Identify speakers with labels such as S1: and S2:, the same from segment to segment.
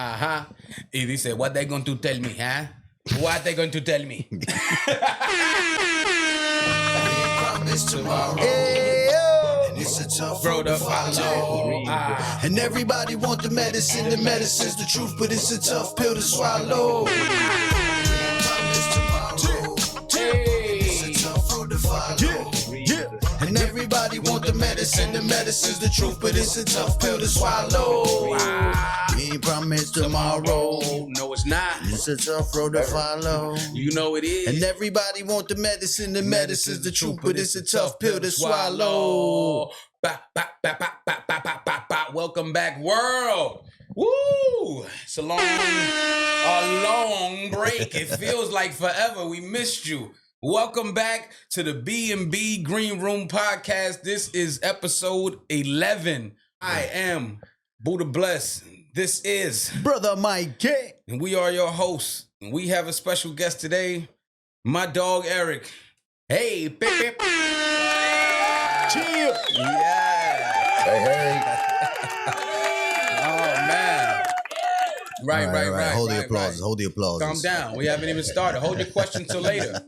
S1: Ajá. Y dice, what they going to tell me, huh? What they going to tell me?
S2: Promise tomorrow. And it's a tough road to follow. And everybody want the medicine's the truth, but it's a tough pill to swallow. Promise tomorrow. It's a tough road to follow. And everybody want the medicine's the truth, but it's a tough pill to swallow. We ain't promised tomorrow.
S1: No, it's not.
S2: It's a tough road to follow.
S1: You know it is.
S2: And everybody want the medicine's the truth, but it's a tough pill to swallow.
S1: Welcome back, world. Woo! It's a long break. It feels like forever. We missed you. Welcome back to the BMB GreenRoom Podcast. This is episode 11. I am Buddha Bless. This is
S2: Brother Mikey.
S1: And we are your hosts. And we have a special guest today, my dog Eric. Hey, pip, pip.
S2: Chill.
S1: Yeah.
S2: Hey.
S1: Oh, man. Right.
S2: Hold the applause. Hold the applause.
S1: Calm down. We haven't even started. Hold your question till later.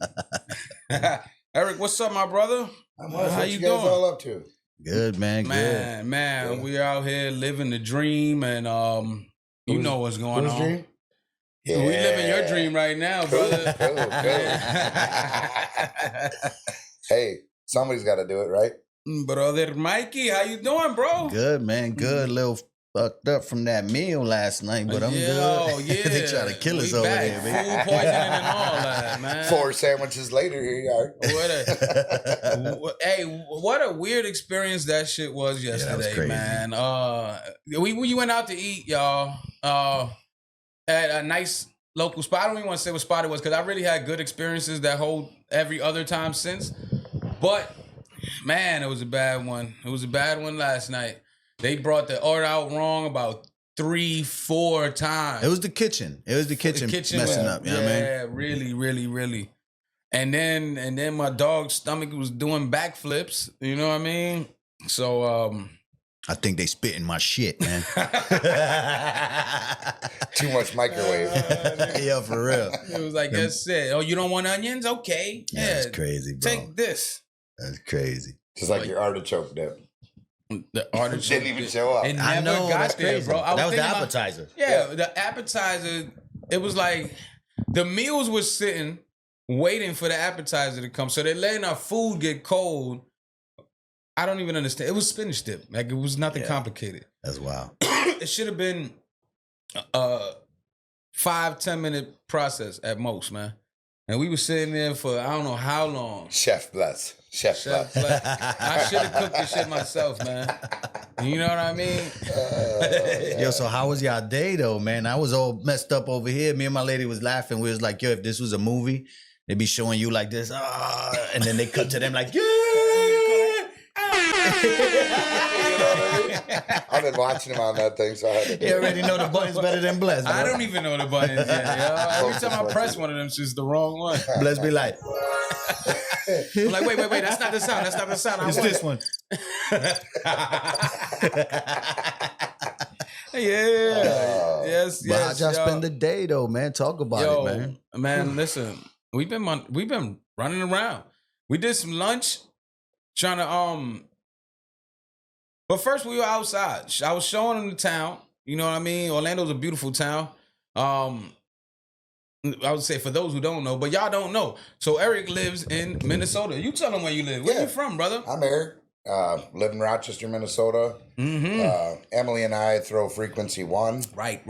S1: Eric, what's up, my brother?
S3: How you doing? All up to?
S2: Good, man. Good.
S1: Man, we out here living the dream, and you know what's going on.
S3: Dream?
S1: Yeah. We living your dream right now, brother.
S3: Cool. Hey, somebody's got to do it, right?
S1: Brother Mikey, how you doing, bro?
S2: Good, man. Good. Little fucked up from that meal last night, but I'm good.
S1: Oh, yeah.
S2: They try to kill us over there, man.
S1: Food poisoning and all that, man.
S3: 4 sandwiches later, here you are.
S1: What a weird experience that shit was yesterday,
S2: crazy.
S1: man. We went out to eat, y'all, at a nice local spot. I don't even want to say what spot it was because I really had good experiences every other time since. But, man, it was a bad one. It was a bad one last night. They brought the order out wrong about 3-4 times.
S2: It was the kitchen. Messing up. You know what I mean?
S1: Really. And then my dog's stomach was doing backflips. You know what I mean? So
S2: I think they spit in my shit, man.
S3: Too much microwave.
S2: Yeah, for real.
S1: It was like, that's it. Oh, you don't want onions? Okay.
S2: Yeah, that's crazy, bro.
S1: Take this.
S2: That's crazy.
S3: Just like your artichoke dip.
S1: The artichoke
S3: didn't even show up.
S1: It never got there,
S2: crazy.
S1: bro.
S2: That was the appetizer.
S1: The appetizer. It was like the meals were sitting, waiting for the appetizer to come. So they're letting our food get cold. I don't even understand. It was spinach dip. Like it was nothing complicated.
S2: That's wild.
S1: It should have been a 5-10 minute process at most, man. And we were sitting there for I don't know how long.
S3: Chef bless.
S1: I should have cooked this shit myself, man. You know what I mean?
S2: Yo, so how was y'all day though, man? I was all messed up over here. Me and my lady was laughing. We was like, yo, if this was a movie, they'd be showing you like this, and then they cut to them like, yeah.
S3: I've been watching him on that thing, so I had to do
S2: You already know the buttons better than Bless, bro.
S1: I don't even know the buttons yet, yo. Every time I press one of them, it's just the wrong one.
S2: Bless be like,
S1: I'm like, wait, that's not the sound. That's not the sound.
S2: it's this one.
S1: Yes.
S2: But how'd y'all spend the day though, man? Talk about it, man.
S1: Man, listen, we've been running around. We did some lunch, trying to But first we were outside. I was showing them the town. You know what I mean? Orlando's a beautiful town. I would say for those who don't know, but y'all don't know. So Eric lives in Minnesota. You tell them where you live. Where you from, brother?
S3: I'm Eric. Live in Rochester, Minnesota.
S1: Mm-hmm.
S3: Emily and I throw Frequency 1.
S1: Right.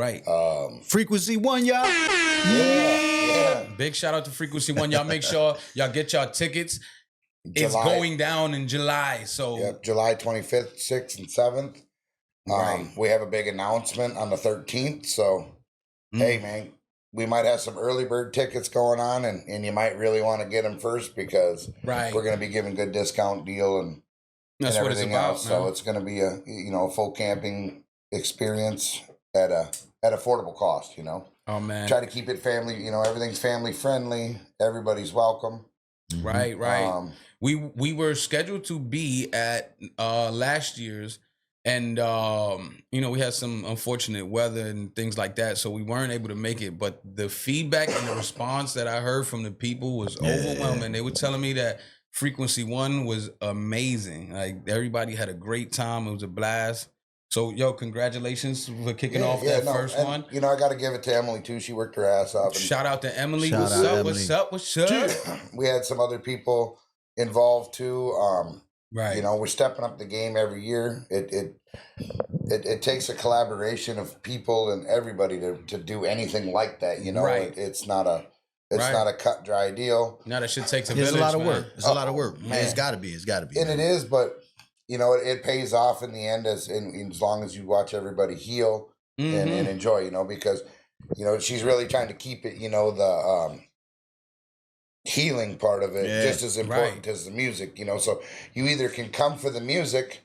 S2: Frequency 1, y'all.
S3: Yeah.
S1: Big shout out to Frequency 1. Y'all make sure y'all get y'all tickets. It's
S3: July.
S1: going down in July. So
S3: July 25th, 6th, and 7th.
S1: Right.
S3: We have a big announcement on the 13th. So, hey, man, we might have some early bird tickets going on, and you might really want to get them first because we're going to be giving good discount deal and
S1: that's what
S3: everything
S1: it's about,
S3: else. So it's going to be a full camping experience at affordable cost.
S1: Oh man,
S3: try to keep it family. Everything's family friendly. Everybody's welcome.
S1: Right. We were scheduled to be at last year's And we had some unfortunate weather and things like that, so we weren't able to make it. But the feedback and the response that I heard from the people was overwhelming. They were telling me that Frequency 1 was amazing. Like, everybody had a great time. It was a blast. So, congratulations for kicking off that first one.
S3: I got to give it to Emily, too. She worked her ass off.
S1: Shout out to Emily. What's up?
S3: We had some other people involved, too.
S1: Right.
S3: We're stepping up the game every year. It takes a collaboration of people and everybody to do anything like that.
S1: Right.
S3: It's not a cut dry deal.
S1: Now that shit takes a
S4: village.
S1: It's
S4: a lot of work. It's a lot of work. Man. It's got to be.
S3: And it is, but it pays off in the end as long as you watch everybody heal and enjoy. Because she's really trying to keep it. The healing part of it just as important as the music. So you either can come for the music,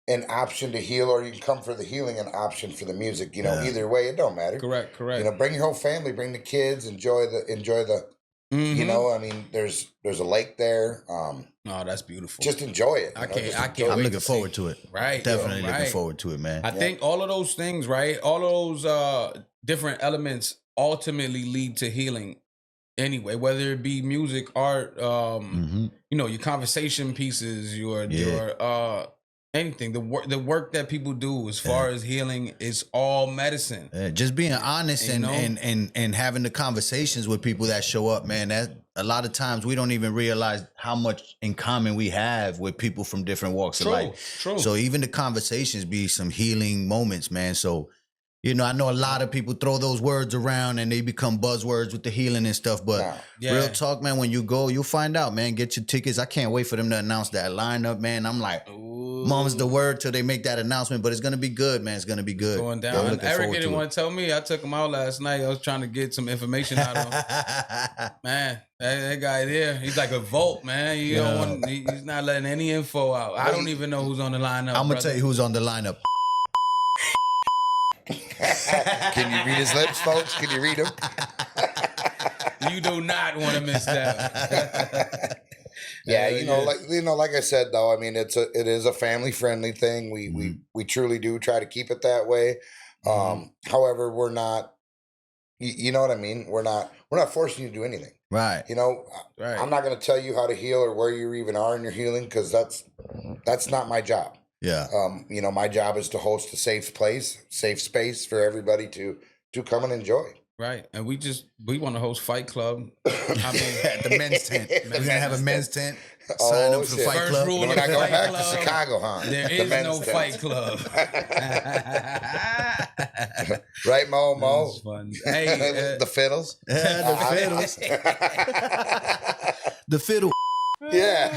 S3: an option to heal, or you can come for the healing, an option for the music. Either way, it don't matter.
S1: Correct.
S3: Bring your whole family, bring the kids, enjoy the. There's a lake there.
S1: Oh, that's beautiful.
S3: Just enjoy it.
S1: I can't.
S4: I'm looking forward to it.
S1: Right.
S4: Definitely looking forward to it, man.
S1: I think all of those things, right? All of those different elements ultimately lead to healing. Anyway, whether it be music, art, your conversation pieces, your anything, the work that people do as far as healing is all medicine.
S4: Just being honest and having the conversations with people that show up, man. That a lot of times we don't even realize how much in common we have with people from different walks of life.
S1: True.
S4: So even the conversations be some healing moments, man. So. I know a lot of people throw those words around and they become buzzwords with the healing and stuff. But real talk, man, when you go, you'll find out, man. Get your tickets. I can't wait for them to announce that lineup, man. I'm like, mom's the word till they make that announcement. But it's going to be good, man. It's going to be good.
S1: Going down. Eric didn't want to tell me. I took him out last night. I was trying to get some information out of him. Man, that guy there, he's like a vault, man. He's not letting any info out. I don't even know who's on the lineup.
S4: I'm going to tell you who's on the lineup.
S3: Can you read his lips, folks? Can you read them?
S1: You do not want to miss that.
S3: Like I said, though, it is a family friendly thing. We truly do try to keep it that way. However, we're not. You know what I mean? We're not forcing you to do anything.
S4: Right.
S3: I'm not going to tell you how to heal or where you even are in your healing because that's not my job.
S4: Yeah.
S3: My job is to host a safe space for everybody to come and enjoy.
S1: Right. And we want to host Fight Club.
S4: At the men's tent. We're going to have a men's tent. Sign up for the Fight Club.
S3: We're not going back to Chicago, huh?
S1: There is no Fight Club.
S3: Right, Mo?
S1: Fun. Hey,
S3: the fiddles.
S4: The fiddles. The fiddle.
S3: Yeah.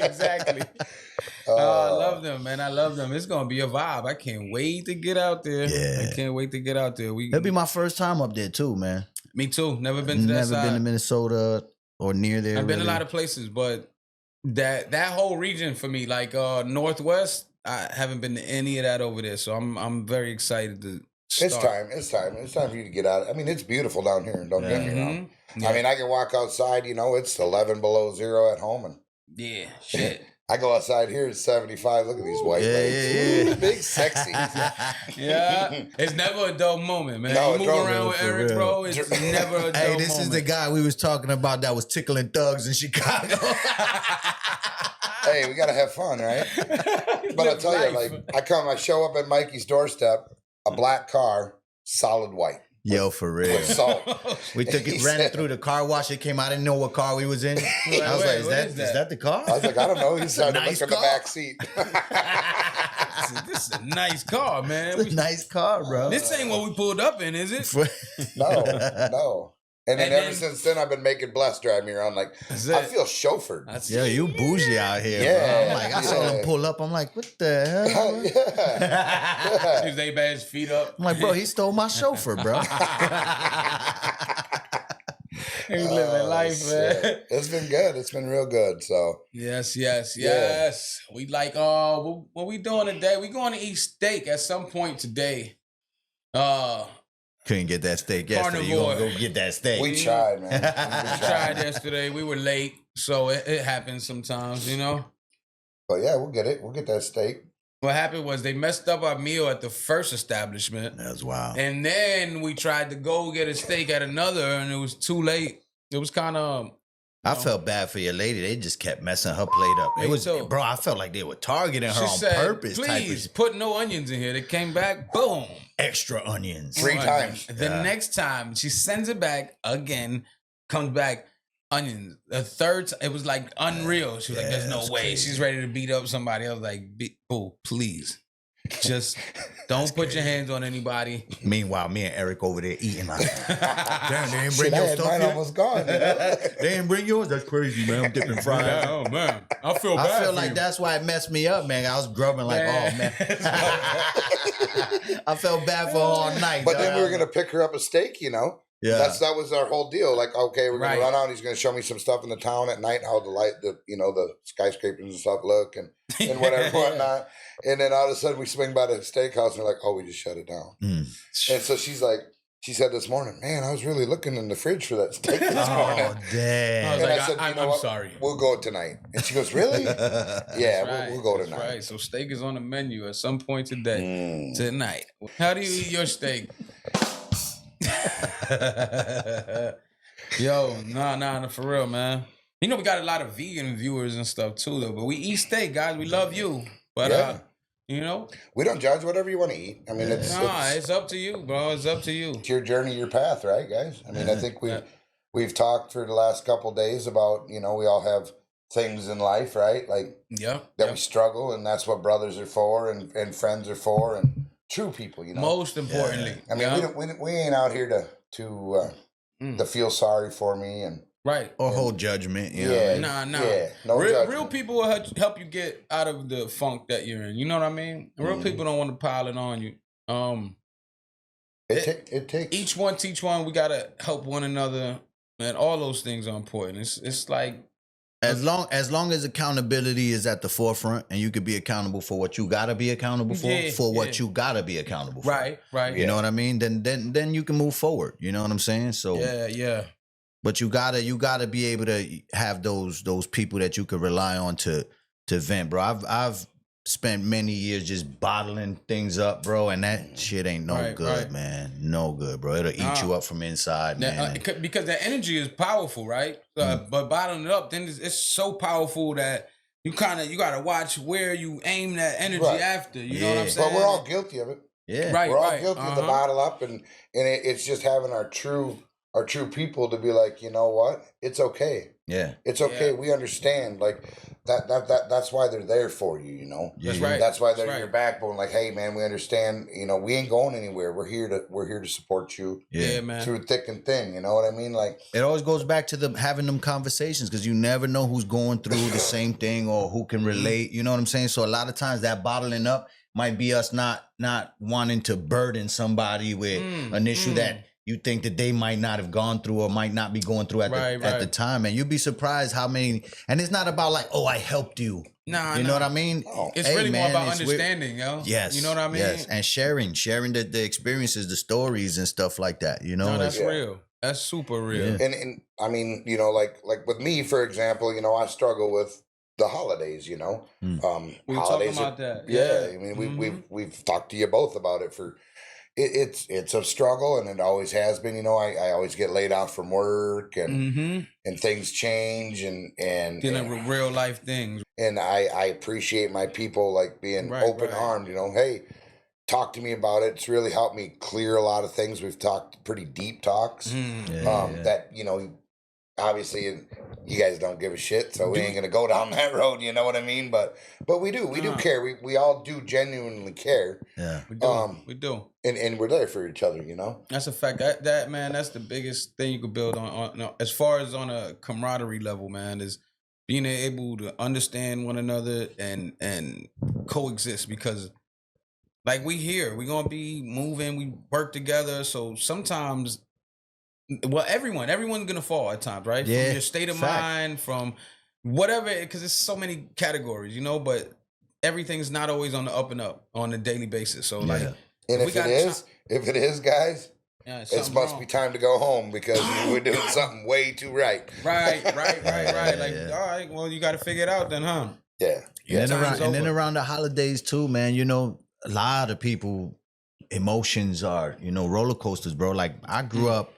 S1: Exactly. I love them, man. I love them. It's gonna be a vibe. I can't wait to get out there.
S4: Yeah.
S1: I can't wait to get out there.
S4: It'll be my first time up there too, man.
S1: Me too. Never been to that side.
S4: Never been to Minnesota or near there.
S1: I've been a lot of places, but that whole region for me, like Northwest, I haven't been to any of that over there. So I'm very excited to start.
S3: It's time for you to get out. It's beautiful down here, and don't get me wrong. Yeah. I can walk outside, it's 11 below zero at home, and
S1: shit.
S3: I go outside here, it's 75. Look at these white legs. Ooh, big, sexy.
S1: Yeah. It's never a dull moment, man.
S3: No,
S1: you move around with Eric, bro, it's never a dull moment.
S4: Hey, this is the guy we was talking about that was tickling thugs in Chicago.
S3: Hey, we got to have fun, right? But I'll tell you, I show up at Mikey's doorstep, a black car, solid white.
S4: Yo, for real.
S3: Salt.
S4: We ran it through the car wash. It came. I didn't know what car we was in. I was like, is that the car?
S3: I was like, I don't know. He started to look in the back seat.
S1: This is a nice car, man.
S4: It's a nice car, bro.
S1: This ain't what we pulled up in, is it?
S3: No. And then ever since then, I've been making Bless drive me around. Like, I feel chauffeured.
S4: Yeah, you bougie out here, bro. I'm like, I saw him pull up. I'm like, what the hell?
S1: Yeah. They bad his feet up.
S4: I'm like, bro, he stole my chauffeur, bro.
S1: He living life, man.
S3: It's been good. It's been real good. So
S1: yes. Yeah. We like, what we doing today? We going to eat steak at some point today.
S4: Couldn't get that steak yesterday. You gonna go get that steak?
S3: We tried, man.
S1: We tried yesterday. We were late, so it happens sometimes,
S3: But yeah, we'll get it. We'll get that steak.
S1: what happened was they messed up our meal at the first establishment.
S4: That's wild.
S1: And then we tried to go get a steak at another, and it was too late. It was kind of...
S4: I felt bad for your lady. They just kept messing her plate up. It was, bro, I felt like they were targeting her on purpose.
S1: Please, put no onions in here. They came back, boom.
S4: Extra onions.
S3: 3 times.
S1: The next time, she sends it back again, comes back, onions. The third time, it was like unreal. She was like, there's no way. Crazy. She's ready to beat up somebody. I was like, boo, please. Just don't put your hands on anybody.
S4: Meanwhile, me and Eric over there eating like, damn, they ain't bring your stuff
S3: mine
S4: yet?
S3: Almost gone. You know?
S4: They ain't bring yours? That's crazy, man. I'm dipping fries.
S1: Oh, man. I feel bad.
S4: I feel
S1: for
S4: like
S1: you.
S4: That's why it messed me up, man. I was grubbing like, oh, man. I felt bad for her all night.
S3: But then we were going to pick her up a steak, you know?
S4: Yeah.
S3: That was our whole deal. Like, okay, we're going to run out. He's going to show me some stuff in the town at night, how the skyscrapers and stuff look and whatever, whatnot. And then all of a sudden we swing by the steakhouse and we're like, oh, we just shut it down. And so she said this morning, man, I was really looking in the fridge for that steak this morning.
S4: Oh, damn.
S1: I was like, I said, I'm sorry.
S3: We'll go tonight. And she goes, really? Yeah, we'll go tonight.
S1: Right. So steak is on the menu at some point today, tonight. How do you eat your steak? Yo, nah, for real, man. You know, we got a lot of vegan viewers and stuff too, though. But we eat steak, guys. We love you. But, you know,
S3: we don't judge whatever you want to eat. I mean, it's
S1: up to you, bro. It's up to you.
S3: It's your journey, your path, right, guys? I mean, I think we've talked for the last couple of days about, you know, we all have things in life, right? Like that we struggle, and that's what brothers are for, and friends are for, and true people, you know.
S1: Most importantly,
S3: I mean, we ain't out here to feel sorry for me and
S4: or hold judgment. You know?
S1: Nah.
S3: Yeah, no
S1: real people will help you get out of the funk that you're in. You know what I mean? Real people don't want to pile it on you.
S3: It takes
S1: each one teach one. We gotta help one another, and all those things are important. It's like
S4: as long as accountability is at the forefront, and you could be accountable for what you gotta be accountable for, what you gotta be accountable for.
S1: Right.
S4: You know what I mean? Then you can move forward. You know what I'm saying? So
S1: yeah.
S4: But you gotta be able to have those people that you can rely on to vent, bro. I've spent many years just bottling things up, bro, and that shit ain't no good, man. No good, bro. It'll eat you up from inside, man.
S1: Because the energy is powerful, right? But bottling it up, then it's so powerful that you gotta watch where you aim that energy after. You know what I'm saying?
S3: But we're all guilty of it.
S1: Yeah,
S3: we're all guilty of the bottle up, and it's just having our true people to be like, you know what? It's okay.
S4: Yeah.
S3: It's okay. We understand. Like that's why they're there for you, you know?
S1: That's right.
S3: That's why they're your backbone. Like, hey man, we understand, you know, we ain't going anywhere. We're here to support you
S1: man.
S3: Through thick and thin. You know what I mean? Like
S4: it always goes back to having them conversations, because you never know who's going through the same thing or who can relate. You know what I'm saying? So a lot of times that bottling up might be us not wanting to burden somebody with an issue that you think that they might not have gone through or might not be going through at the time. And you'd be surprised how many, and it's not about like, oh, I helped you.
S1: Nah,
S4: you know what I mean?
S1: It's really more about understanding, yo.
S4: Yes.
S1: You know what I mean?
S4: Yes. And sharing the experiences, the stories and stuff like that. You know?
S1: No, that's real. That's super real.
S3: Yeah. And I mean, you know, like with me, for example, you know, I struggle with the holidays, you know.
S1: We were
S3: holidays
S1: talking about that.
S3: Yeah. I mean, we've talked to you both about it for it's a struggle, and it always has been. You know, I always get laid out from work, and things change, and
S1: dealing with real life things.
S3: And I appreciate my people like being open armed. You know, hey, talk to me about it. It's really helped me clear a lot of things. We've talked pretty deep talks that, you know, obviously you guys don't give a shit, so we ain't gonna go down that road. You know what I mean? But we do care. We all do genuinely care.
S4: Yeah,
S1: we do.
S3: And we're there for each other, you know?
S1: That's a fact. That man, that's the biggest thing you could build on as far as on a camaraderie level, man, is being able to understand one another and coexist. Because like we're gonna be moving, we work together. So sometimes, well, everyone's gonna fall at times, right?
S4: Yeah,
S1: from your state of mind, from whatever, because there's so many categories, you know, but everything's not always on the up and up on a daily basis. So like,
S3: and if it is, guys, it must be time to go home, because we're doing something way too right.
S1: Right. Like, all right, well, you got to figure it out then, huh?
S3: Yeah.
S4: And then around the holidays too, man, you know, a lot of people, emotions are, you know, roller coasters, bro. Like I grew up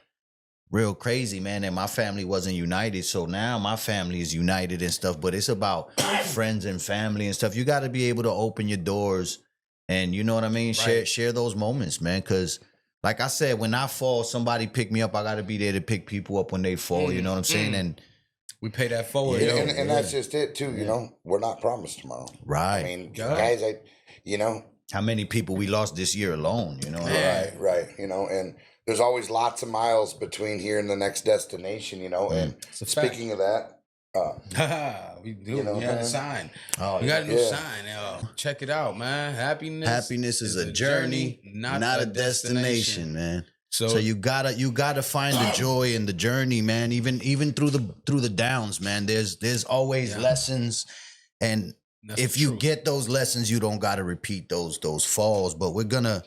S4: real crazy, man, and my family wasn't united. So now my family is united and stuff, but it's about friends and family and stuff. You got to be able to open your doors and, you know what I mean? Share those moments, man. Cause like I said, when I fall, somebody pick me up. I got to be there to pick people up when they fall. You know what I'm saying? And
S1: we pay that forward.
S3: And that's just it too. You know, we're not promised tomorrow.
S4: Right.
S3: I mean, guys, you know,
S4: how many people we lost this year alone, you know?
S3: Right. You know, and there's always lots of miles between here and the next destination, you know. And speaking of that,
S1: we do. You know, we got a sign.
S4: Oh,
S1: we got a new sign. Check it out, man. Happiness
S4: is a journey, not a destination, man. So you gotta find the joy in the journey, man. Even through the downs, man. There's always lessons, and if you get those lessons, you don't gotta repeat those falls. But we're gonna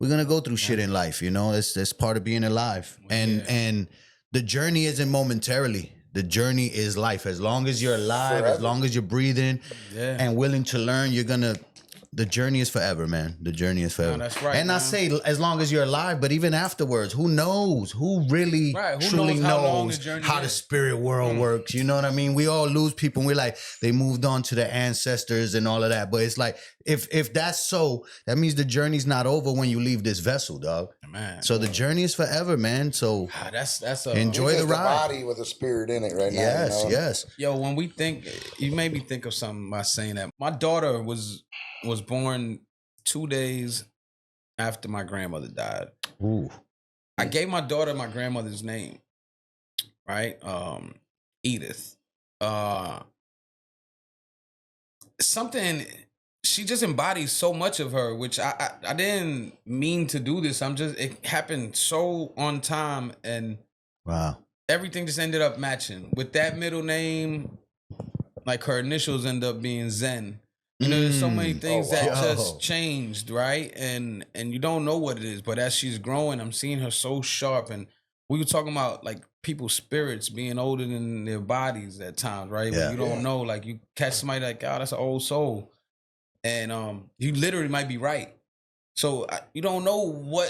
S4: go through shit in life, you know. That's part of being alive, and the journey isn't momentarily. The journey is life. As long as you're alive, forever. As long as you're breathing and willing to learn, the journey is forever, man. The journey is forever.
S1: No, that's right.
S4: And man. I say as long as you're alive, but even afterwards, who knows? Who really truly knows how the spirit world works? You know what I mean? We all lose people and we're like, they moved on to the ancestors and all of that. But it's like, if that's so, that means the journey's not over when you leave this vessel, dog. Man. So the journey is forever, man. So enjoy the ride.
S3: Body with a spirit in it right now.
S4: Yes.
S1: Yo, when we think, you made me think of something by saying that. My daughter was born 2 days after my grandmother died.
S4: Ooh.
S1: I gave my daughter my grandmother's name, right? Edith. Something, she just embodies so much of her, which I didn't mean to do this. It happened so on time, and
S4: wow,
S1: everything just ended up matching. With that middle name, like her initials end up being Zen. You know, there's so many things that just changed, right? And you don't know what it is, but as she's growing, I'm seeing her so sharp. And we were talking about like people's spirits being older than their bodies at times, right?
S4: Yeah.
S1: But you don't know, like you catch somebody like, oh, that's an old soul. And you literally might be right. So you don't know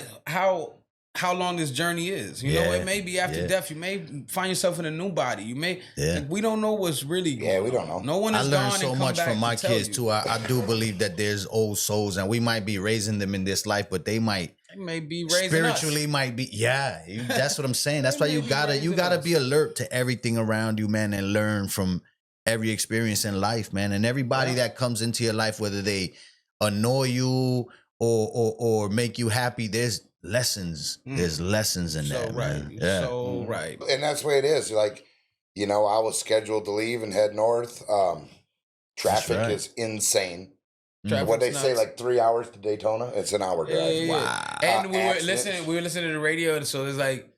S1: how long this journey is. You know, it may be after death. You may find yourself in a new body. You may. Like, we don't know what's really going on.
S3: We don't know.
S1: No one is
S4: I learned so much from my kids too. I do believe that there's old souls, and we might be raising them in this life, but they may
S1: be raising
S4: spiritually
S1: us.
S4: Might be. Yeah, that's what I'm saying. That's why you gotta be alert to everything around you, man, and learn from every experience in life, man. And everybody that comes into your life, whether they annoy you or make you happy, there's lessons. There's lessons in that, man.
S1: Yeah. So right.
S3: And that's the way it is. Like, you know, I was scheduled to leave and head north. Traffic is insane. What they say, like 3 hours to Daytona? It's an hour drive.
S1: Yeah. Wow. And we were listening to the radio, and so there's like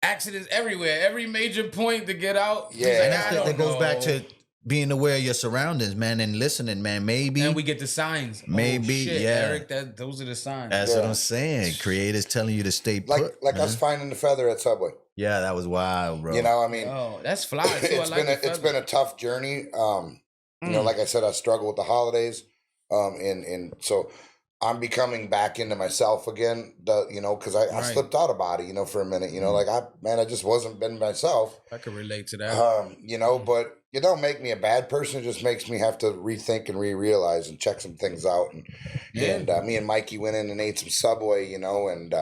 S1: accidents everywhere. Every major point to get out.
S3: Yeah.
S4: That goes back to being aware of your surroundings, man, and listening, man. Maybe.
S1: And we get the signs.
S4: Maybe,
S1: Eric, those are the signs.
S4: That's what I'm saying. Creators telling you to stay put.
S3: Like us finding the feather at Subway.
S4: Yeah, that was wild, bro.
S3: You know, I mean.
S1: Oh, that's fly. Too.
S3: It's been a tough journey. You know, like I said, I struggle with the holidays. And so I'm becoming back into myself again, you know, because I slipped out of body, you know, for a minute, you know, like I just wasn't been myself.
S1: I can relate to that.
S3: You know, but it don't make me a bad person. It just makes me have to rethink and realize and check some things out. And me and Mikey went in and ate some Subway, you know, and,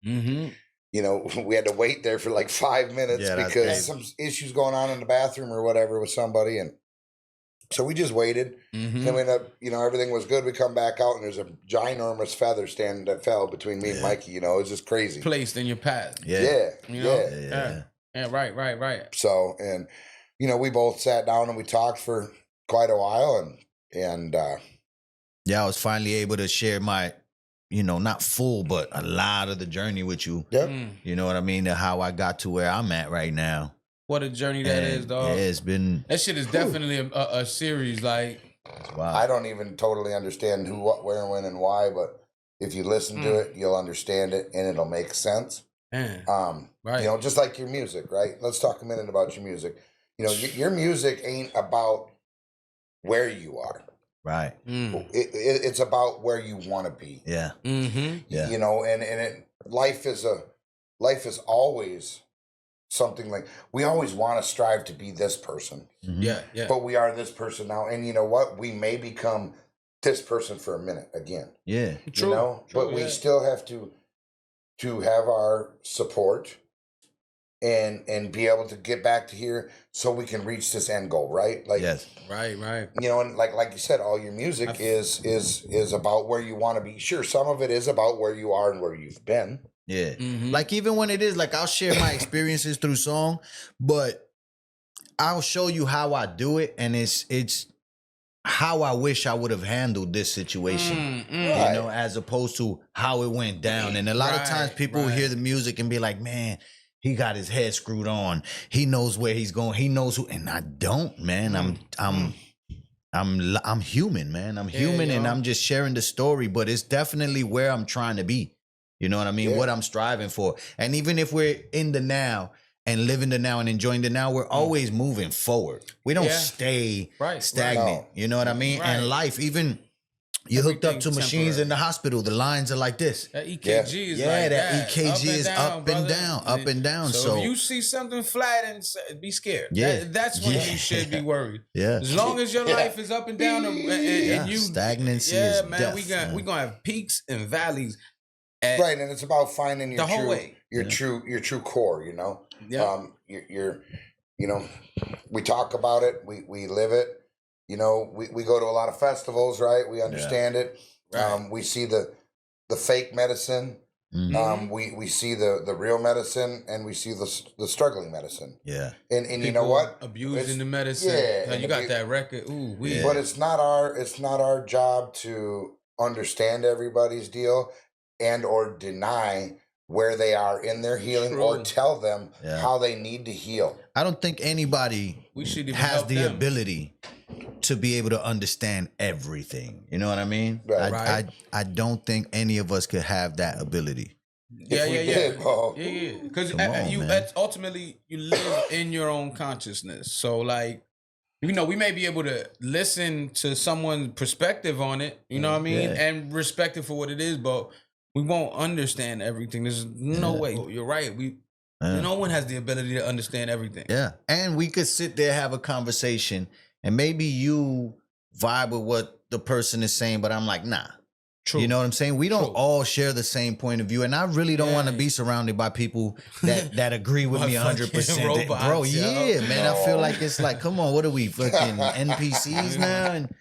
S3: you know, we had to wait there for like 5 minutes because some issues going on in the bathroom or whatever with somebody. And so we just waited. And then we ended up, you know, everything was good. We come back out and there's a ginormous feather stand that fell between me and Mikey. You know, it was just crazy.
S1: Placed in your path.
S3: Yeah.
S1: Right.
S3: So, and, you know, we both sat down and we talked for quite a while. And
S4: I was finally able to share my, you know, not full, but a lot of the journey with you.
S3: Yep.
S4: You know what I mean? How I got to where I'm at right now.
S1: What a journey that is, dog.
S4: Yeah, it's been...
S1: That shit is definitely a series, like...
S4: Wow.
S3: I don't even totally understand who, what, where, when, and why, but if you listen to it, you'll understand it, and it'll make sense.
S1: Right.
S3: You know, just like your music, right? Let's talk a minute about your music. You know, your music ain't about where you are.
S4: Right.
S3: It's about where you want to be.
S4: Yeah.
S3: Yeah. You know, life is always something like, we always want to strive to be this person.
S1: Yeah.
S3: But we are this person now. And you know what? We may become this person for a minute again.
S4: Yeah.
S3: True. You know? But we still have to have our support and be able to get back to here so we can reach this end goal, right? Like,
S4: yes.
S1: Right.
S3: You know, and like you said, all your music is about where you want to be. Sure, some of it is about where you are and where you've been.
S4: Yeah. Like, even when it is, like, I'll share my experiences through song, but I'll show you how I do it, and it's how I wish I would have handled this situation, you know, as opposed to how it went down. And a lot of times people will hear the music and be like, man, he got his head screwed on. He knows where he's going. He knows who, and I don't, man. I'm human, man. I'm human, and I'm just sharing the story, but it's definitely where I'm trying to be. You know what I mean? Yeah. What I'm striving for. And even if we're in the now and living the now and enjoying the now, we're always moving forward. We don't stay stagnant. You know what I mean? And life, even you hooked up to machines in the hospital, the lines are like this.
S1: That EKG is like that.
S4: EKG is up and down, up and down.
S1: So if you see something flat, and be scared. Yeah. That's when you should be worried.
S4: Yeah.
S1: As long as your life is up and down and you
S4: stagnancy is
S1: man,
S4: death,
S1: we're gonna have peaks and valleys.
S3: Right, and it's about finding your true core, you know.
S1: Yeah.
S3: You know, we talk about it, we live it. You know, we go to a lot of festivals, right? We understand it. Right. We see the fake medicine. We see the real medicine, and we see the struggling medicine.
S4: Yeah.
S3: And you know what?
S1: Abusing the medicine. Yeah. You got that record. Ooh,
S3: But it's not our job to understand everybody's deal and or deny where they are in their healing or tell them how they need to heal.
S4: I don't think anybody has the ability to be able to understand everything. You know what I mean?
S3: Right.
S4: I don't think any of us could have that ability.
S1: Yeah. Because ultimately you live in your own consciousness. So like, you know, we may be able to listen to someone's perspective on it, you know what I mean? And respect it for what it is, but we won't understand everything. There's no way. You're right. No one has the ability to understand everything.
S4: Yeah. And we could sit there, have a conversation, and maybe you vibe with what the person is saying, but I'm like, nah. True. You know what I'm saying? We don't all share the same point of view. And I really don't want to be surrounded by people that agree with me 100%.
S1: Robots,
S4: bro, man. I feel like it's like, come on, what are we, fucking NPCs now? And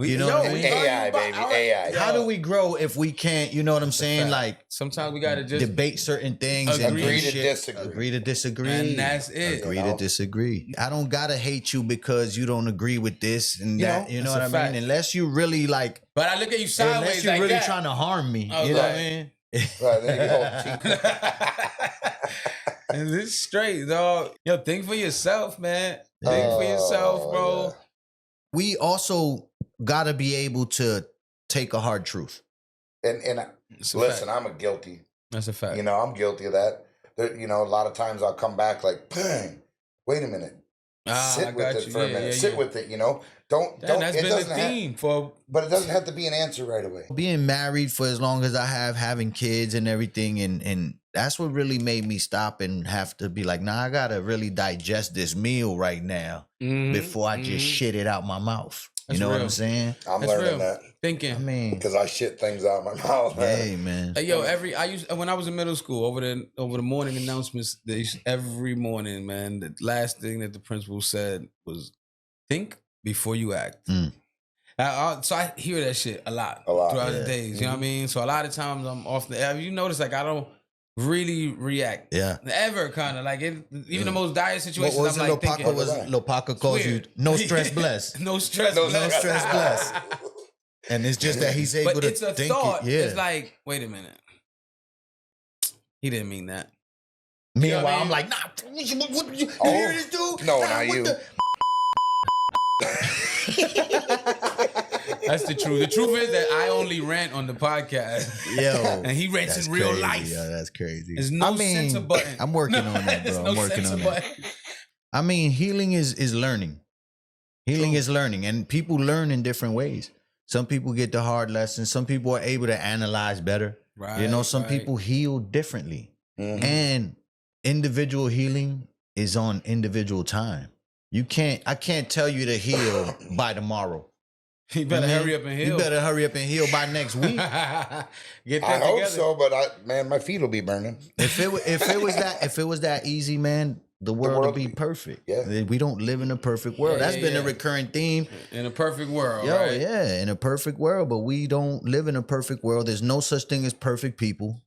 S4: you know what I mean?
S3: AI, baby, AI.
S4: How do we grow if we can't, you know what I'm saying? Like,
S1: sometimes we got to just
S4: debate certain things.
S3: Agree to disagree.
S4: Agree to disagree.
S1: And that's it.
S4: Agree to disagree. I don't got to hate you because you don't agree with this and that. You know what I mean? Unless you really like.
S1: But I look at you sideways
S4: unless you're
S1: like
S4: really
S1: that.
S4: trying to harm me. You know what I mean?
S3: Right, then you hold
S1: And it's straight, dog. Yo, think for yourself, man. Think for yourself, bro.
S3: Yeah.
S4: We also gotta be able to take a hard truth.
S3: And listen, I'm a guilty.
S1: That's a fact.
S3: You know, I'm guilty of that. You know, a lot of times I'll come back like, bang, wait a minute. Sit with it for a minute. Sit with it, you know. Don't.
S1: That's been the theme
S3: but it doesn't have to be an answer right away.
S4: Being married for as long as I have, having kids and everything, and that's what really made me stop and have to be like, nah, I gotta really digest this meal right now before I just shit it out my mouth. You know what I'm saying?
S3: I'm learning that.
S1: Thinking.
S4: I mean,
S3: because I shit things out my mouth, man.
S4: Hey, man.
S1: When I was in middle school, over the morning announcements, every morning, man, the last thing that the principal said was, think before you act. So I hear that shit a lot throughout the days. You know what I mean? So a lot of times I'm off the air. You notice, like, I don't really react. Ever, kind of like it. Even the most dire situations.
S4: What was
S1: I'm like thinking.
S4: Lopaka calls you no stress blessed.
S1: No stress blessed.
S4: And it's just that he's able to
S1: it's a
S4: think
S1: thought.
S4: it.
S1: It's like, wait a minute. He didn't mean that.
S4: Meanwhile, I'm like, nah. You hear this dude?
S3: No, not you.
S1: That's the truth. The truth is that I only rant on the podcast.
S4: Yo,
S1: and he rants in real life.
S4: Yo, that's crazy.
S1: There's no censor button.
S4: I'm working on that, bro. I'm working on that. I mean, healing is learning. Healing is learning, and people learn in different ways. Some people get the hard lessons. Some people are able to analyze better.
S1: Right.
S4: You know, some people heal differently.
S3: Mm-hmm.
S4: And individual healing is on individual time. I can't tell you to heal by tomorrow.
S1: You better hurry up and heal.
S4: You better hurry up and heal by next week.
S1: Get that
S3: I hope
S1: together.
S3: so, but my feet will be burning.
S4: If it was that easy, man, the world would be perfect.
S3: Yeah.
S4: We don't live in a perfect world. That's been a recurring theme.
S1: In a perfect world,
S4: Yo,
S1: right?
S4: yeah, in a perfect world, but we don't live in a perfect world. There's no such thing as perfect people.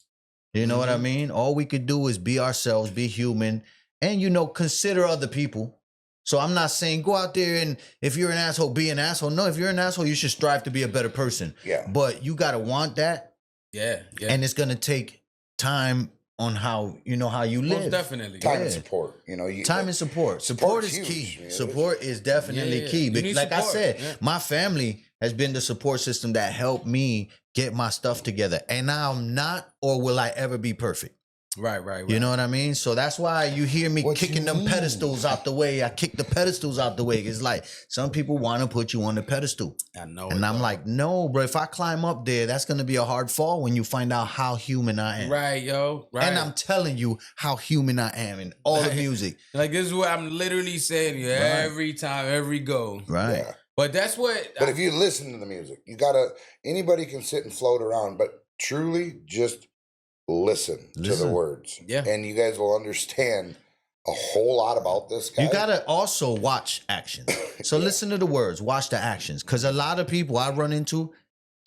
S4: You know what I mean? All we could do is be ourselves, be human, and, consider other people. So I'm not saying go out there and if you're an asshole, be an asshole. No, if you're an asshole, you should strive to be a better person.
S3: Yeah.
S4: But you got to want that.
S1: Yeah.
S4: And it's going to take time on how you live.
S1: Most definitely.
S3: Time and support.
S4: Time and support. Support is key.
S3: Yeah,
S4: support is definitely key. Because like
S1: support.
S4: I said, my family has been the support system that helped me get my stuff together. And now I'm not, or will I ever be perfect?
S1: Right.
S4: You know what I mean? So that's why you hear me kicking them pedestals out the way. I kick the pedestals out the way. It's like some people want to put you on the pedestal.
S1: I know.
S4: And I'm like, no, bro. If I climb up there, that's going to be a hard fall when you find out how human I am.
S1: Right, yo. Right.
S4: And I'm telling you how human I am in all the music.
S1: Like, this is what I'm literally saying to you every time, every go.
S4: Right.
S3: Yeah.
S1: But that's what...
S3: But if you listen to the music, anybody can sit and float around, but truly just listen to the words.
S1: Yeah.
S3: And you guys will understand a whole lot about this guy.
S4: You got to also watch actions. So listen to the words, watch the actions. Because a lot of people I run into,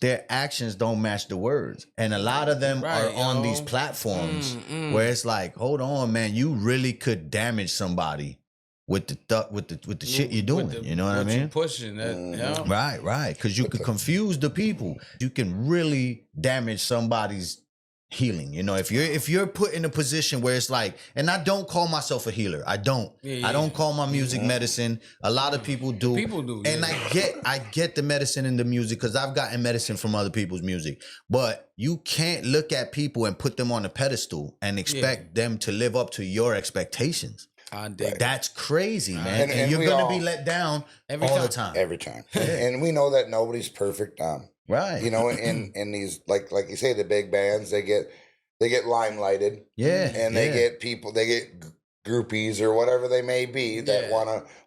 S4: their actions don't match the words. And a lot of them are on these platforms where it's like, hold on, man, you really could damage somebody with the shit you're doing. You know what I mean?
S1: You're pushing that.
S4: Right. Because you could confuse the people. You can really damage somebody's healing. If you're put in a position where it's like, and I don't call myself a healer. I don't. I don't call my music medicine. A lot of people do.
S1: People do.
S4: And I get the medicine in the music because I've gotten medicine from other people's music. But you can't look at people and put them on a pedestal and expect them to live up to your expectations. That's crazy, man. And you're going to be let down all the time.
S3: Every time. And we know that nobody's perfect.
S4: Right.
S3: In these, like you say, the big bands, they get limelighted.
S4: Yeah.
S3: And they get people, they get groupies or whatever they may be that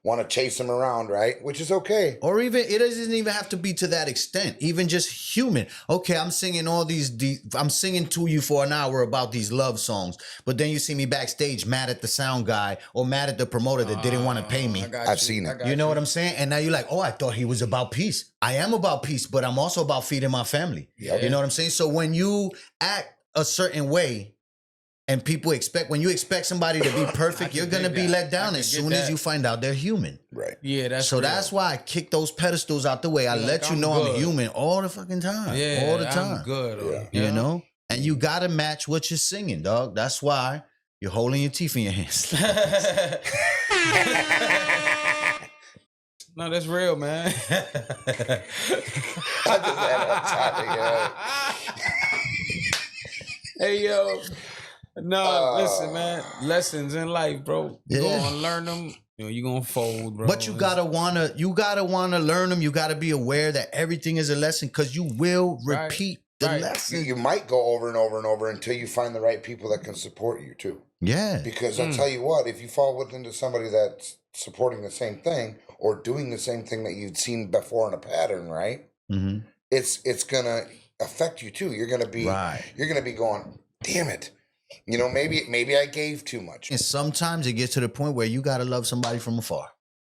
S3: want to chase them around, right? Which is okay.
S4: Or even, it doesn't even have to be to that extent. Even just human. Okay, I'm singing I'm singing to you for an hour about these love songs, but then you see me backstage mad at the sound guy or mad at the promoter that didn't want to pay me.
S3: I've seen it.
S4: You know what I'm saying? And now you're like, oh, I thought he was about peace. I am about peace, but I'm also about feeding my family.
S3: Yep.
S4: You know what I'm saying? So when you act a certain way, and when you expect somebody to be perfect, you're going to be let down as soon as you find out they're human.
S3: Right.
S1: Yeah,
S4: that's why I kick those pedestals out the way. I let you know I'm human all the fucking time.
S1: Yeah,
S4: all the time.
S1: I'm good.
S4: You know? And you got to match what you're singing, dog. That's why you're holding your teeth in your hands.
S1: No, that's real, man.
S3: I just had a topic,
S1: Hey, yo. No, listen, man. Lessons in life, bro. You gonna learn them. You gonna fold, bro.
S4: But you gotta wanna learn them. You gotta be aware that everything is a lesson because you will repeat the lesson.
S3: You might go over and over and over until you find the right people that can support you too.
S4: Yeah.
S3: Because I'll tell you what, if you fall into somebody that's supporting the same thing or doing the same thing that you'd seen before in a pattern, right?
S4: Mm-hmm.
S3: It's gonna affect you too. You're gonna be going, damn it. Maybe I gave too much.
S4: And sometimes it gets to the point where you gotta love somebody from afar.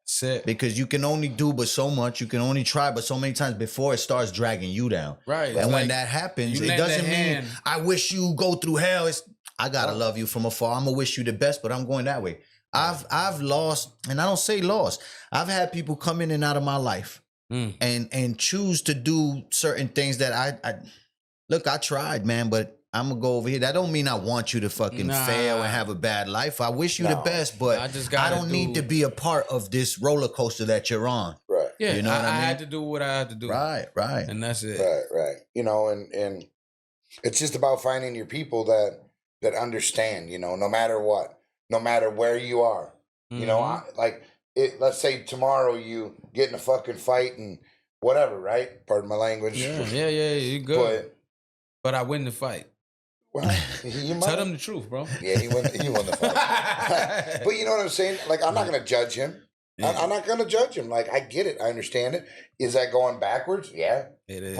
S1: That's it.
S4: Because you can only do but so much. You can only try but so many times before it starts dragging you down.
S1: Right.
S4: And when that happens, it doesn't mean I wish you go through hell. I gotta love you from afar. I'm gonna wish you the best, but I'm going that way. I've lost, and I don't say lost. I've had people come in and out of my life and choose to do certain things that I tried, man, but I'm gonna go over here. That don't mean I want you to fucking fail and have a bad life. I wish you the best, but I don't need to be a part of this roller coaster that you're on.
S3: Right.
S1: Yeah.
S4: You know what I mean?
S1: had to do what I had to do.
S4: Right.
S1: And that's it.
S3: Right. And it's just about finding your people that understand, no matter what, no matter where you are. let's say tomorrow you get in a fucking fight and whatever, right? Pardon my language.
S1: Yeah, you're good. But I win the fight.
S3: Well, you might.
S1: Tell them the truth, bro.
S3: Yeah, he won the fight. But you know what I'm saying? Like, I'm not going to judge him. Yeah. I'm not going to judge him. Like, I get it. I understand it. Is that going backwards? Yeah.
S1: It is.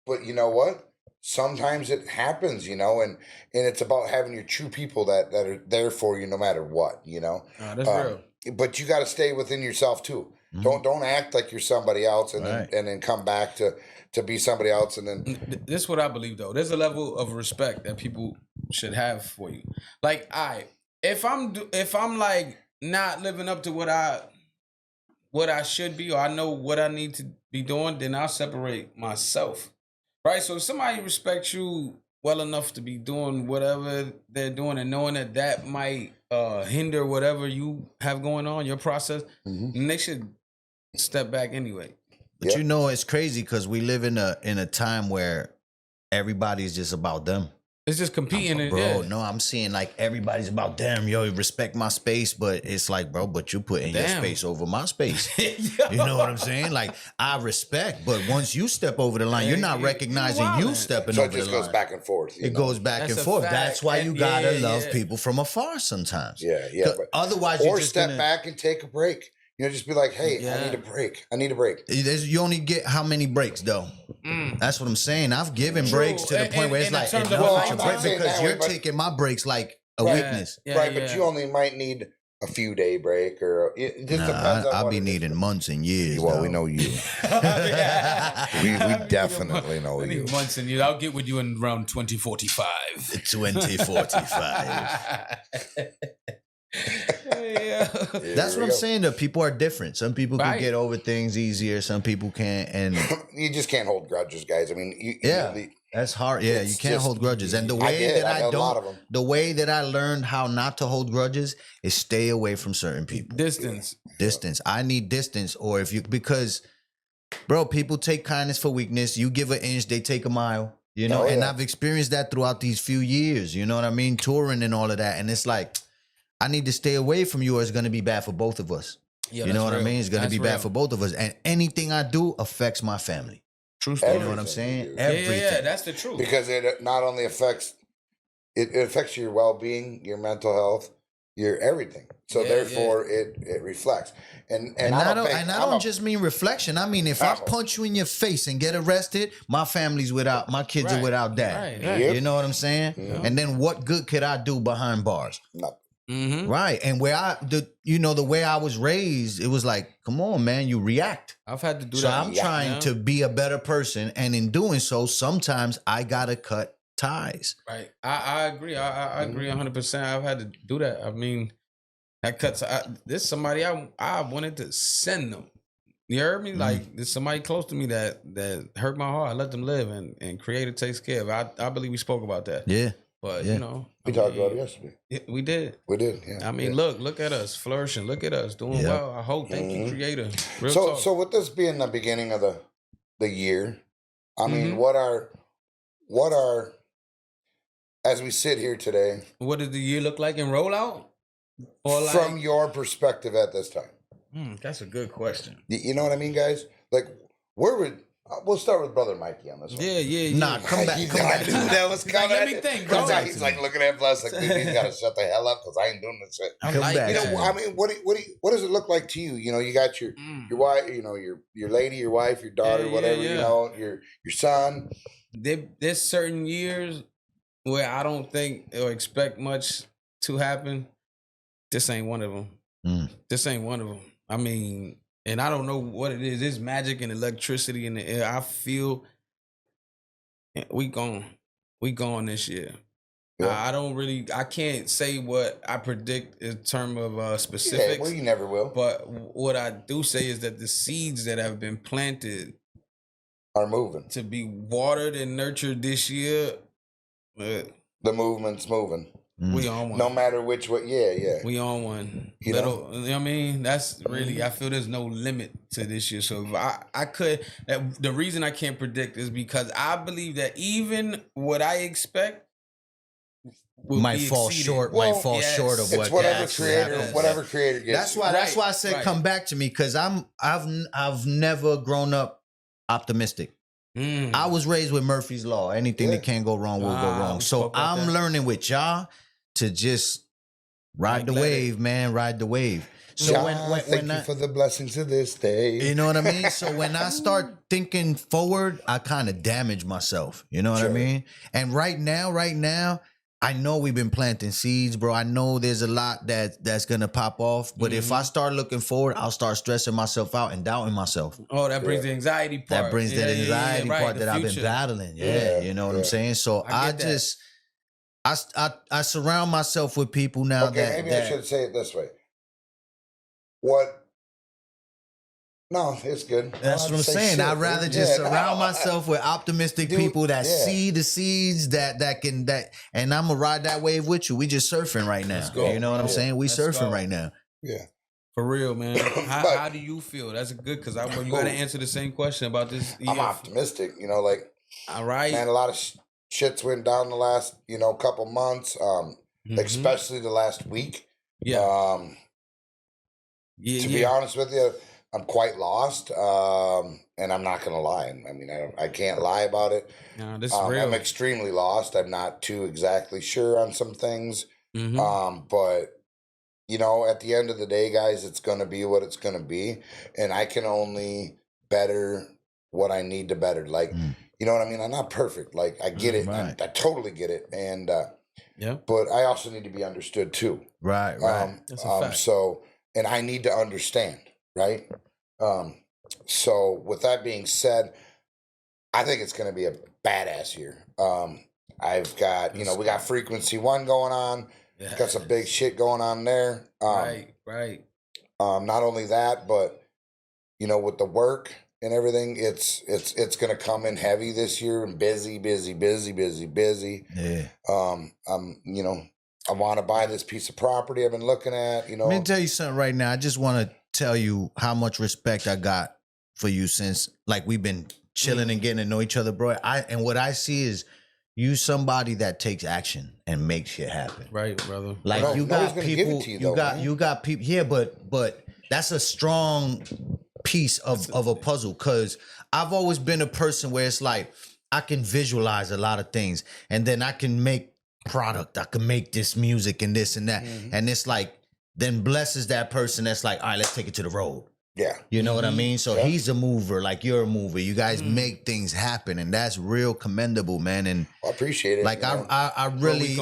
S3: But you know what? Sometimes it happens, you know, and it's about having your true people that are there for you no matter what, you know.
S1: Oh, that's real.
S3: But you got to stay within yourself too. Mm-hmm. Don't act like you're somebody else and then come back to be somebody else and then.
S1: This is what I believe though. There's a level of respect that people should have for you. Like if I'm like not living up to what I should be, or I know what I need to be doing, then I'll separate myself. Right? So if somebody respects you well enough to be doing whatever they're doing and knowing that might hinder whatever you have going on, your process, then they should step back anyway.
S4: But you know, it's crazy because we live in a time where everybody's just about them.
S1: It's just competing.
S4: Bro, no, I'm seeing like everybody's about them. Yo, respect my space. But it's like, bro, but you putting your space over my space. You know what I'm saying? Like, I respect, but once you step over the line, you're not recognizing you stepping over the line. So it just
S3: goes back and forth.
S4: It goes back and forth. That's why you gotta love people from afar sometimes.
S3: Yeah.
S4: Otherwise,
S3: or step back and take a break. You know, just be like, hey, I need a break.
S4: You only get how many breaks, though? That's what I'm saying. I've given breaks to the point where it's like, because you're taking my breaks like a weakness.
S3: Right, but you only might need a few day break or it just depends on
S4: I'll be needing months and years.
S3: Well, we know you. we definitely know you.
S1: Months and years. I'll get with you in around 2045.
S4: 2045. That's what I'm saying. Though people are different. Some people can get over things easier. Some people can't, and
S3: you just can't hold grudges, guys. I mean,
S4: that's hard. Yeah, you can't hold grudges. And the way the way that I learned how not to hold grudges is stay away from certain people.
S1: Distance.
S4: I need distance, or because, bro, people take kindness for weakness. You give an inch, they take a mile. You know, and I've experienced that throughout these few years. You know what I mean? Touring and all of that, and it's like, I need to stay away from you or it's going to be bad for both of us. Yeah, you know what I mean? It's going to be bad for both of us. And anything I do affects my family.
S1: True story.
S4: You know what I'm saying? Everything.
S1: Yeah, that's the truth.
S3: Because it not only affects, it affects your well-being, your mental health, your everything. So therefore it reflects. And I
S4: don't just mean reflection. I mean, if I punch you in your face and get arrested, my family's my kids are without dad. Right. You know what I'm saying? Yeah. And then what good could I do behind bars?
S3: Nothing.
S4: Mm-hmm. Right. And the way I was raised, it was like, come on, man, you react.
S1: I've had to do that.
S4: So I'm trying to be a better person. And in doing so, sometimes I got to cut ties.
S1: Right. I agree. I agree 100%. I've had to do that. I mean, that cuts. There's somebody I wanted to send them. You heard me? Like, there's somebody close to me that hurt my heart. I let them live and Creator takes care of it. I believe we spoke about that.
S4: Yeah.
S1: But, you know.
S3: We talked about it yesterday.
S1: We did.
S3: Yeah.
S1: I mean, look at us flourishing. Look at us doing well. I hope. Thank you, Creator. Real talk.
S3: So with this being the beginning of the year, I mean, what are, as we sit here today.
S1: What does the year look like in rollout? Or
S3: from your perspective at this time?
S1: That's a good question.
S3: You know what I mean, guys? Like, where would... We'll start with Brother Mikey on this one.
S1: Yeah.
S4: Nah, come back.
S3: I knew that was coming.
S1: Let me think, bro.
S3: He's like looking at us like, he's got to shut the hell up because I ain't doing this shit.
S4: Come back.
S3: You know, I mean, what does it look like to you? You know, you got your wife, you know, your lady, your wife, your daughter, whatever, you know, your son.
S1: There's certain years where I don't think or expect much to happen. This ain't one of them. This ain't one of them. I mean... And I don't know what it is. It's magic and electricity in the air. I feel we gone this year. Yeah. I can't say what I predict in terms of specifics.
S3: Yeah, well, you never will.
S1: But what I do say is that the seeds that have been planted
S3: are moving
S1: to be watered and nurtured this year.
S3: The movement's moving.
S1: We on one.
S3: No matter which way, yeah.
S1: We on one. You know what I mean? That's really, I feel there's no limit to this year. So if I could, the reason I can't predict is because I believe that even what I expect
S4: might fall short. Might fall short of what
S3: whatever creator gets.
S4: That's why I said come back to me, because I've never grown up optimistic. I was raised with Murphy's Law. Anything that can't go wrong will go wrong. So I'm learning with y'all to just ride the wave, man. Ride the wave. So
S3: thank you for the blessings of this day.
S4: You know what I mean? So when I start thinking forward, I kind of damage myself. You know what I mean? And right now, I know we've been planting seeds, bro. I know there's a lot that's gonna pop off. But if I start looking forward, I'll start stressing myself out and doubting myself.
S1: Oh, that brings the anxiety part.
S4: That brings the anxiety part that I've been battling. Yeah, you know what I'm saying? So I surround myself with people now
S3: maybe I should say it this way. No, it's good.
S4: That's what I'm saying. I'd rather just surround myself with optimistic people that see the seeds that and I'm gonna ride that wave with you. We just surfing right now. You know what I'm saying? We surfing right now.
S3: Yeah.
S1: For real, man. How do you feel? That's good, because you gotta answer the same question about this.
S3: I'm optimistic. You know, like,
S1: all right,
S3: man. A lot of shit's went down the last couple months, especially the last week.
S1: Yeah.
S3: To be honest with you, I'm quite lost, and I'm not gonna lie. I mean, I can't lie about it.
S1: No, this is real.
S3: I'm extremely lost. I'm not too exactly sure on some things, but at the end of the day, guys, it's gonna be what it's gonna be, and I can only better what I need to better. Like, you know what I mean? I'm not perfect. Like, I get it.
S4: Right.
S3: I totally get it, and but I also need to be understood too.
S4: Right.
S1: That's a fact.
S3: So. And I need to understand, right? So with that being said, I think it's going to be a badass year. I've got, we got Frequency 1 going on. Got some big shit going on there.
S1: Right.
S3: Not only that, but, with the work and everything, it's going to come in heavy this year and busy.
S4: Yeah.
S3: I want to buy this piece of property I've been looking at,
S4: Let me tell you something right now. I just want to tell you how much respect I got for you since, like, we've been chilling and getting to know each other, bro. And what I see is you somebody that takes action and makes shit happen.
S1: Right, brother.
S4: Like, you got people, you got people. Yeah, but that's a strong piece of a puzzle, because I've always been a person where it's like I can visualize a lot of things, and then I can make product. I can make this music and this and that. And it's like, then blesses that person that's like, all right, let's take it to the road.
S3: Yeah.
S4: You know what I mean? So he's a mover, like you're a mover. You guys make things happen, and that's real commendable, man. And
S3: I appreciate it.
S4: Like, I'm really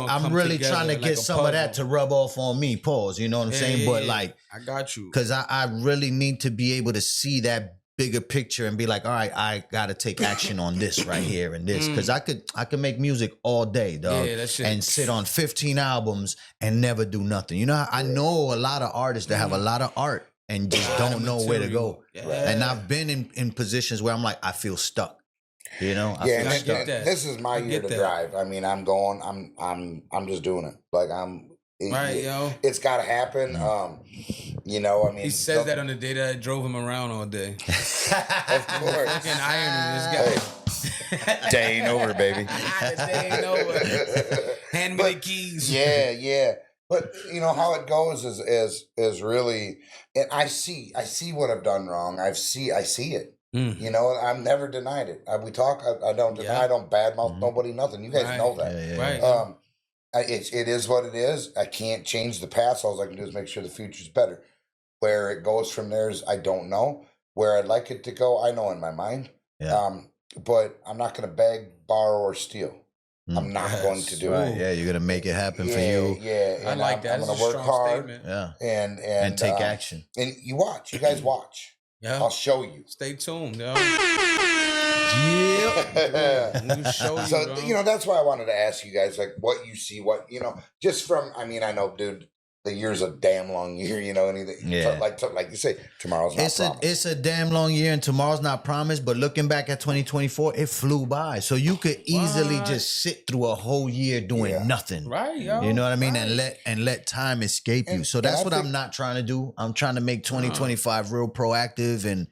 S4: trying to get some of that to rub off on me. Pause. You know what I'm saying? But like,
S1: I got you.
S4: Because I really need to be able to see that bigger picture and be like, all right, I gotta take action on this right here and this, because I could make music all day, dog, and sit on 15 albums and never do nothing. I know a lot of artists that have a lot of art and just don't know where to go. And I've been in positions where I'm like, I feel stuck. I feel stuck.
S3: This is my year to drive. I mean, I'm going. I'm just doing it. Like, it's got to happen. I mean,
S1: he says that on the day that I drove him around all day.
S3: Of course,
S1: fucking ironing this guy.
S3: Day ain't over, baby.
S1: The day ain't over. Hand me the keys.
S3: Yeah. But how it goes is really, and I see what I've done wrong. I see it. I've never denied it. We talk. I don't deny. I don't badmouth nobody. Nothing. You guys know that.
S1: Right.
S3: It is what it is. I can't change the past. All I can do is make sure the future's better. Where it goes from there is I don't know. Where I'd like it to go, I know in my mind.
S4: Yeah.
S3: But I'm not going to beg, borrow, or steal. I'm not going to do it.
S4: Yeah, you're going to make it happen for you.
S3: Yeah,
S1: I like that.
S3: I'm going to work hard.
S1: Statement.
S4: Yeah.
S3: And
S4: take action.
S3: And you watch. You guys watch.
S1: Yeah.
S3: I'll show you.
S1: Stay tuned, yo.
S4: Yeah.
S3: So, that's why I wanted to ask you guys, like, what you see, just from, I know, dude, the year's a damn long year, anything.
S4: Yeah.
S3: Like you say, tomorrow's not promised.
S4: It's a damn long year, and tomorrow's not promised, but looking back at 2024, it flew by. So you could easily just sit through a whole year doing nothing.
S1: Right, yo.
S4: You know what I mean? And let time escape you. So that's what I'm not trying to do. I'm trying to make 2025 real proactive and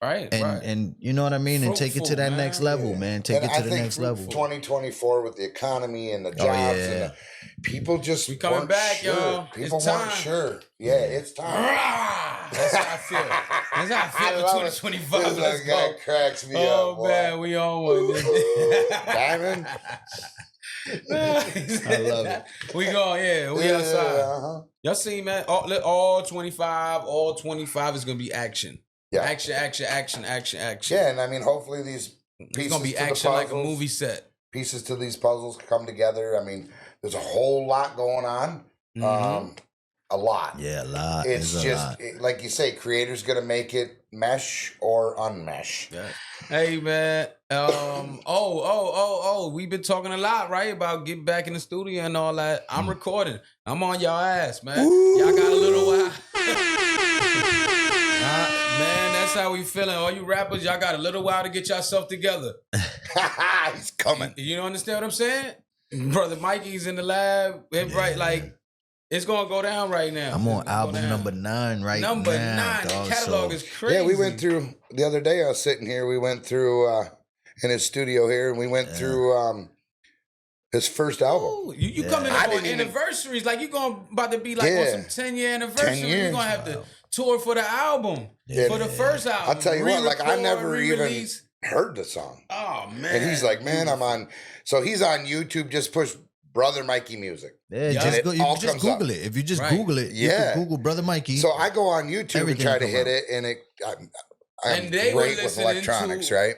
S1: Right,
S4: and you know what I mean,
S1: fruitful,
S4: and take it to that next level, man. Take it to the next level.
S3: 2024 with the economy and the jobs and the people just
S1: we coming back,
S3: sure.
S1: y'all.
S3: People
S1: it's
S3: weren't
S1: time.
S3: sure. Yeah, it's time.
S1: That's how I feel. That's how I feel for 2025. Let's go.
S3: That cracks me up.
S1: Oh man, we on one.
S3: Diamond.
S4: I love it.
S1: We going, we outside. Y'all see, man, all 25 is gonna be action. Yeah. Action.
S3: Yeah, and I mean, hopefully these pieces
S1: it's gonna be action
S3: puzzles,
S1: like a movie set.
S3: Pieces to these puzzles come together. I mean, there's a whole lot going on. A lot.
S4: Yeah, a lot.
S3: It's just like you say, creators gonna make it mesh or unmesh.
S1: Yeah. Hey man. We've been talking a lot, right? About getting back in the studio and all that. I'm recording. I'm on y'all ass, man. Ooh. Y'all got a little while. Man, that's how we feeling. All you rappers, y'all got a little while to get yourself together.
S3: He's coming.
S1: You don't understand what I'm saying? Brother Mikey's in the lab. Right, like, it's going to go down right now.
S4: I'm on album number 9 right now.
S1: Number 9. The catalog is crazy.
S3: Yeah, we went through, the other day I was sitting here, we went through in his studio here, and we went through his first album.
S1: Ooh, you coming up on anniversaries. Like, you about to be like on some 10-year anniversary.
S3: 10 years.
S1: You're going to have to tour for the album.
S3: Yeah.
S1: For the first album.
S3: I'll tell you what, like, I never even heard the song.
S1: Oh, man.
S3: And he's like, man, I'm on. So he's on YouTube, just push Brother Mikey music.
S4: Yeah, you just Google it. If you just Google it, you can Google Brother Mikey.
S3: So I go on YouTube and try to hit it, and I'm great with electronics, right?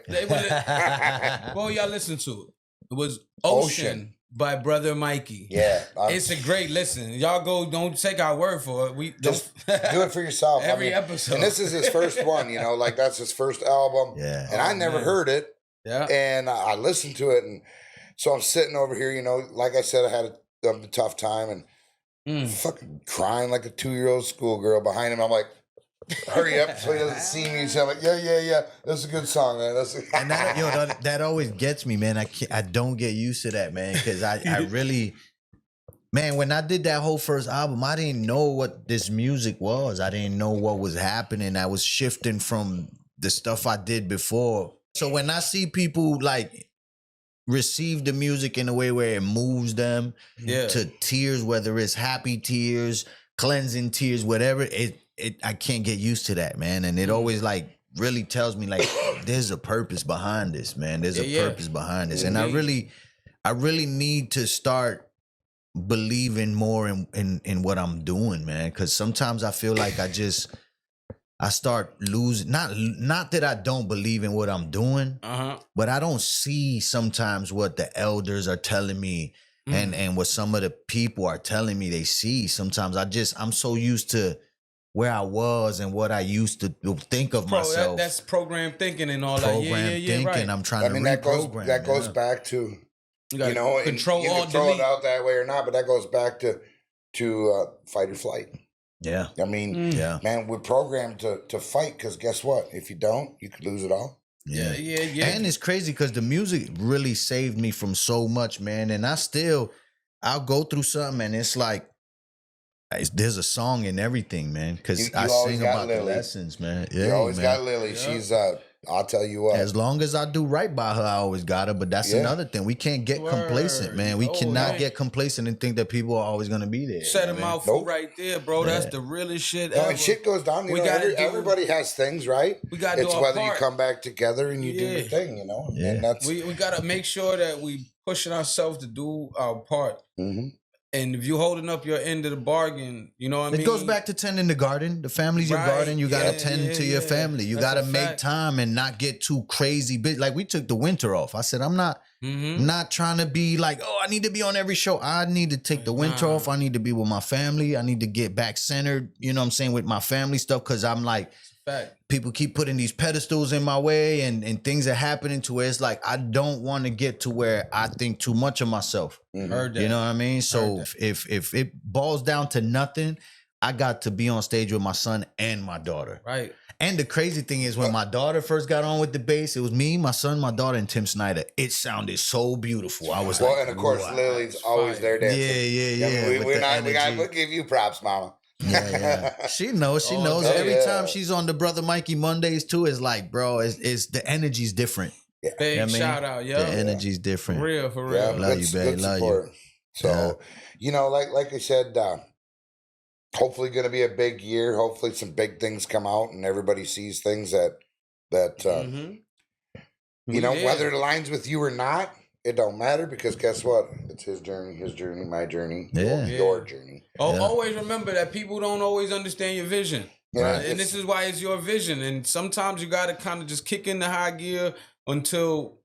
S1: Well, y'all listen to it. It was Ocean by Brother Mikey.
S3: Yeah.
S1: It's a great listen. Y'all don't take our word for it. We
S3: just do it for yourself.
S1: Every episode.
S3: And this is his first one, like that's his first album.
S4: Yeah.
S3: And I never heard it.
S1: Yeah.
S3: And I listened to it, and so I'm sitting over here, like I said, I had a tough time and fucking crying like a 2-year-old schoolgirl behind him. I'm like, hurry up so he doesn't see me. So I'm like, yeah, that's a good song, man.
S4: And that always gets me, man. I don't get used to that, man, because I really, man, when I did that whole first album, I didn't know what this music was. I didn't know what was happening. I was shifting from the stuff I did before. So when I see people like receive the music in a way where it moves them to tears, whether it's happy tears, cleansing tears, whatever, I can't get used to that, man. And it always like really tells me like there's a purpose behind this, man. There's a purpose behind this. And I really need to start believing more in what I'm doing, man. Cause sometimes I feel like I start losing, not that I don't believe in what I'm doing, but I don't see sometimes what the elders are telling me and what some of the people are telling me they see. Sometimes I'm so used to where I was and what I used to think of myself.
S1: That's program thinking and all that.
S4: Program thinking. Right. I'm trying to reprogram.
S3: That goes back to,
S1: control
S3: you can throw it out that way or not, but that goes back to fight or flight.
S4: Yeah.
S3: I mean, man, we're programmed to fight because guess what? If you don't, you could lose it all.
S1: Yeah.
S4: And it's crazy because the music really saved me from so much, man. And I'll go through something and it's like, there's a song in everything, man. Because I sing about the lessons, man. Yeah,
S3: you always got Lily. Yeah. She's, I'll tell you what.
S4: As long as I do right by her, I always got her. But that's another thing. We can't get complacent, man. We cannot get complacent and think that people are always going to be there.
S1: Set them out for right there, bro. That's the realest shit ever.
S3: And shit goes down. Everybody has things, right?
S1: We got to do
S3: It's
S1: our
S3: whether
S1: part.
S3: you come back together and you do your thing,
S4: Yeah.
S3: And that's
S1: we got to make sure that we pushing ourselves to do our part.
S3: Mm-hmm.
S1: And if you're holding up your end of the bargain, you know what I mean?
S4: It goes back to tending the garden. The family's your garden. You got to tend to your family. You got to make time and not get too crazy. Like we took the winter off. I said, I'm not trying to be like, I need to be on every show. I need to take the winter off. I need to be with my family. I need to get back centered, you know what I'm saying, with my family stuff. Cause I'm like, people keep putting these pedestals in my way and things are happening to where it's like, I don't want to get to where I think too much of myself.
S1: Mm-hmm.
S4: You know what I mean? So if it boils down to nothing, I got to be on stage with my son and my daughter.
S1: Right.
S4: And the crazy thing is when my daughter first got on with the bass, it was me, my son, my daughter, and Tim Snyder. It sounded so beautiful. I was
S3: and of course, Lily's always there dancing.
S4: Yeah.
S3: We'll give you props, mama.
S4: Yeah. She knows. She knows. Every time she's on the Brother Mikey Mondays too, it's like, bro, it's the energy's different.
S1: Yeah. Big shout out, yo.
S4: The energy's different.
S1: For real, for real.
S3: Yeah,
S4: love you, babe. Love you.
S3: So, like I said, hopefully going to be a big year. Hopefully some big things come out and everybody sees things that whether it aligns with you or not, it don't matter, because guess what? It's his journey, my journey, your journey.
S1: Always remember that people don't always understand your vision.
S3: Yeah,
S1: and this is why it's your vision. And sometimes you got to kind of just kick in the high gear until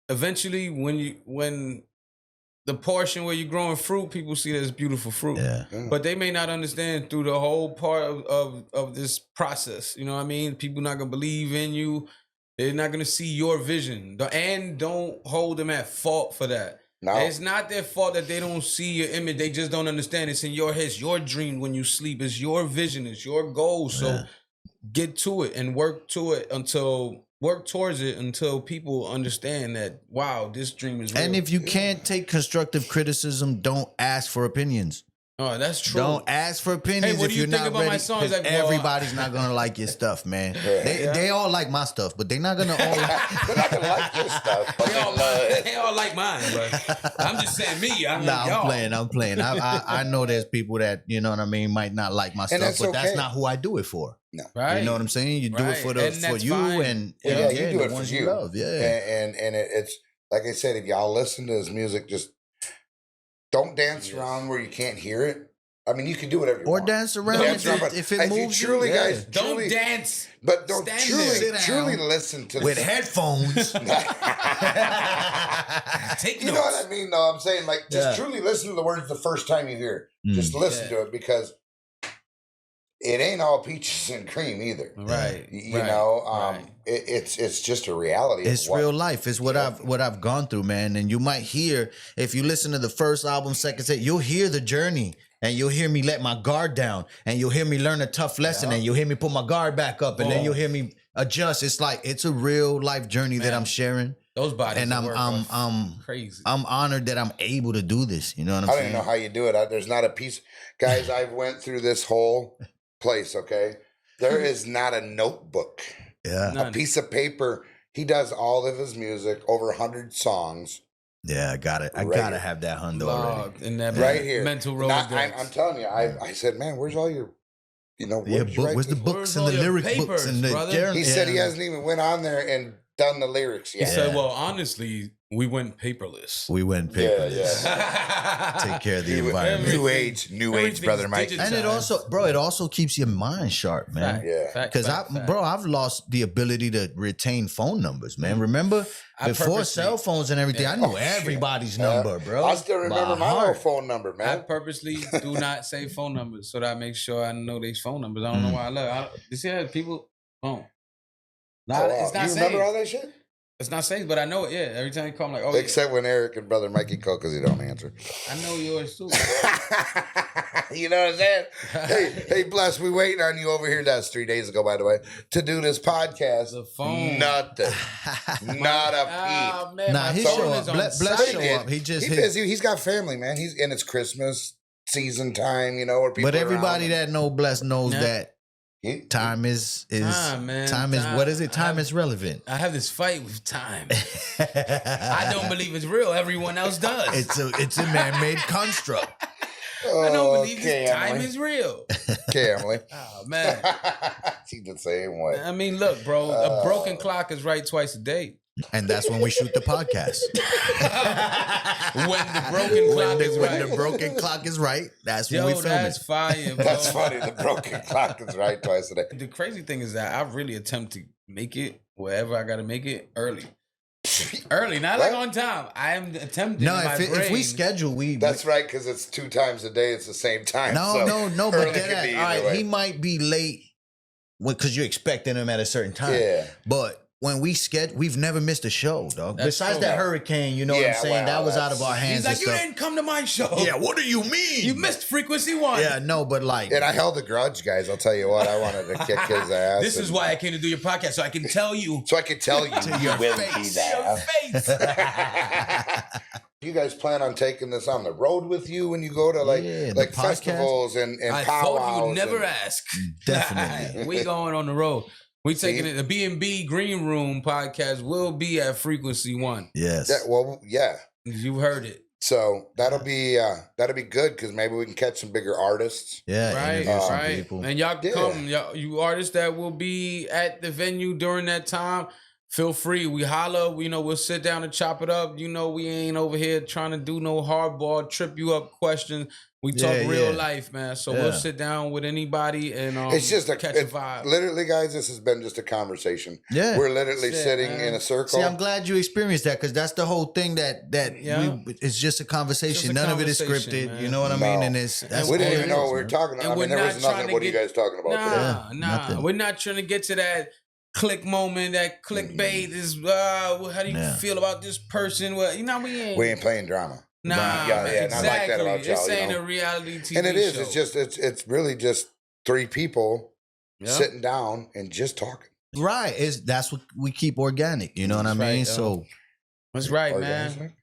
S1: eventually when the portion where you're growing fruit, people see that as beautiful fruit.
S4: Yeah.
S1: But they may not understand through the whole part of this process. You know what I mean? People not going to believe in you. They're not going to see your vision. And don't hold them at fault for that. No. It's not their fault that they don't see your image. They just don't understand. It's in your head. It's your dream when you sleep. It's your vision. It's your goal. So get to it and work towards it until people understand that, wow, this dream is real.
S4: And if you can't take constructive criticism, don't ask for opinions.
S1: Oh, that's true.
S4: Don't ask for opinions if you're not ready. Because everybody's not gonna like your stuff, man. They all like my stuff, but they're not gonna all.
S3: They're not gonna like your stuff.
S1: They all like mine, but I'm just saying me.
S4: I'm playing. I know there's people that, you know what I mean, might not like my stuff, but that's not who I do it for.
S3: No.
S1: Right.
S4: You know what I'm saying? You do it for you
S1: fine.
S4: and
S3: you do
S4: the
S3: it
S4: ones
S3: for you.
S4: Love. Yeah.
S3: And it's like I said, if y'all listen to his music, just don't dance around where you can't hear it. I mean, you can do whatever you want.
S4: Or dance around if it moves you.
S3: Truly, guys,
S1: don't dance.
S3: But don't truly listen to
S4: with headphones.
S1: Take
S3: you
S1: notes.
S3: know what I mean? No, I'm saying, like, just truly listen to the words the first time you hear it. Just listen to it, because it ain't all peaches and cream either.
S1: Right.
S3: You know, it's just a reality.
S4: It's real life. It's what I've gone through, man. And you might hear, if you listen to the first album, second set, you'll hear the journey. And you'll hear me let my guard down. And you'll hear me learn a tough lesson. And you'll hear me put my guard back up. And then you'll hear me adjust. It's like, it's a real life journey that I'm sharing.
S1: Those bodies
S4: and I'm
S1: crazy.
S4: I'm honored that I'm able to do this. You know what I'm saying?
S3: I don't even know how you do it. There's not a piece. Guys, I've went through this whole place, okay? There is not a notebook.
S4: Yeah.
S3: A piece of paper. He does all of his music, over 100 songs.
S4: Yeah, I got it. I gotta have that hundo already.
S1: In that
S3: right here.
S1: Mental road.
S3: I'm telling you, I said, man, where's all your,
S4: where's the books and the lyric
S1: papers,
S4: books and the
S3: He said he hasn't even went on there and done the lyrics yet.
S1: He said, well, honestly, we went paperless.
S3: Yeah.
S4: Take care of the environment.
S3: New age, brother Mike.
S4: And it also keeps your mind sharp, man. Because I've lost the ability to retain phone numbers, man. Remember before cell phones and everything, I knew everybody's number, bro.
S3: I still remember my old phone number, man.
S1: I purposely do not save phone numbers so that I make sure I know these phone numbers. I don't know why I love it. You see how people phone. It's not
S3: you remember all that shit?
S1: It's not safe, but I know it. Yeah, every time you call, I'm like,
S3: Except when Eric and brother Mikey call, because he don't answer.
S1: I know yours too.
S3: You know what I'm saying? Hey, Bless, we waiting on you over here. That's 3 days ago, by the way, to do this podcast.
S1: The phone,
S3: nothing, not a peep.
S1: Man,
S4: nah, he show up. Bless show up. He's
S3: busy. He's got family, man. And it's Christmas season time, where people.
S4: But everybody that know Bless knows that. Time is what is it? Time is relevant.
S1: I have this fight with time. I don't believe it's real. Everyone else does.
S4: It's a man-made construct.
S1: I don't believe this time is real.
S3: Okay, Emily.
S1: Oh man,
S3: she's the same way.
S1: I mean, look, bro. A broken clock is right twice a day.
S4: And that's when we shoot the podcast.
S1: When the broken clock is right,
S4: that's when we film
S1: that's
S4: it.
S1: Fire, bro.
S3: That's funny. The broken clock is right twice a day.
S1: The crazy thing is that I really attempt to make it wherever I got to make it early. Early, not like on time. I am attempting.
S4: No, if we schedule,
S3: That's right, because it's 2 times a day. It's the same time.
S4: No, but all right, he might be late because you're expecting him at a certain time.
S3: Yeah,
S4: but. When we schedule, we've never missed a show, dog.
S1: That's
S4: Besides
S1: true.
S4: that hurricane, you know what I'm saying? That was out of our hands.
S1: He's like, you didn't come to my show.
S4: Yeah, what do you mean?
S1: You missed Frequency 1.
S4: Yeah, no, but like.
S3: And I held a grudge, guys. I'll tell you what. I wanted to kick his ass.
S1: This is why I came to do your podcast, so I can tell you.
S3: So I can tell you
S4: to your face.
S1: Your face.
S3: you guys plan on taking this on the road with you when you go to like festivals and
S1: I
S3: powwows?
S1: thought you'd never ask.
S4: Definitely.
S1: We going on the road. We taking it. The BMB GreenRoom Podcast will be at Frequency 1.
S4: Yes.
S3: Yeah.
S1: You heard it.
S3: So that'll be good because maybe we can catch some bigger artists.
S4: Yeah,
S1: right.
S4: People.
S1: And y'all come, you artists that will be at the venue during that time. Feel free. We holler. We'll sit down and chop it up. We ain't over here trying to do no hardball, trip you up questions. We talk real life, man. So we'll sit down with anybody and
S3: it's just
S1: catch a vibe.
S3: Literally, guys, this has been just a conversation.
S4: Yeah,
S3: we're literally sitting in a circle.
S4: See, I'm glad you experienced that because that's the whole thing it's just a conversation. None of it is scripted. Man. You know what I mean? And
S3: we didn't even know what we were talking about. I mean, there was nothing. What are you guys talking about today?
S1: Nah. We're not trying to get to that click moment, that clickbait is how do you feel about this person? Well, we ain't
S3: playing drama.
S1: Nah,
S3: exactly. Not like that about y'all.
S1: This ain't a reality TV
S3: and it is.
S1: show.
S3: It's really just three people sitting down and just talking.
S4: Right. That's what we keep organic. You know what I mean? So
S1: that's right, man.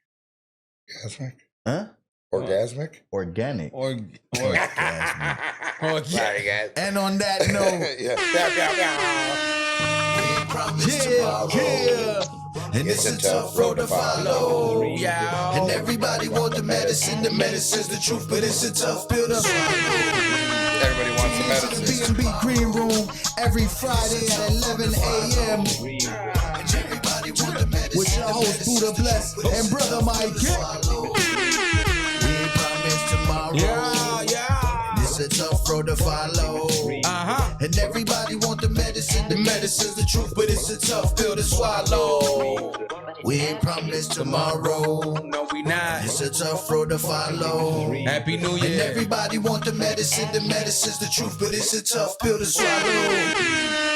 S3: Orgasmic.
S4: Huh?
S3: Orgasmic?
S4: Organic.
S3: Orgasmic. Sorry, guys.
S4: And on that note,
S3: and it's a tough road to follow.
S2: And everybody want the medicine. The medicine's the truth, but it's a tough pill to swallow.
S3: Everybody wants the medicine.
S2: BMB GreenRoom every Friday at 11 a.m. And everybody want the medicine. With your host Buddha Bless and Brother Mike. We ain't promised tomorrow. It's a tough road to follow. And everybody want the medicine. The medicine's the truth, but it's a tough pill to swallow. We ain't promised tomorrow.
S1: No, we not.
S2: It's a tough road to follow.
S1: Happy New Year.
S2: And everybody want the medicine. The medicine's the truth, but it's a tough pill to swallow.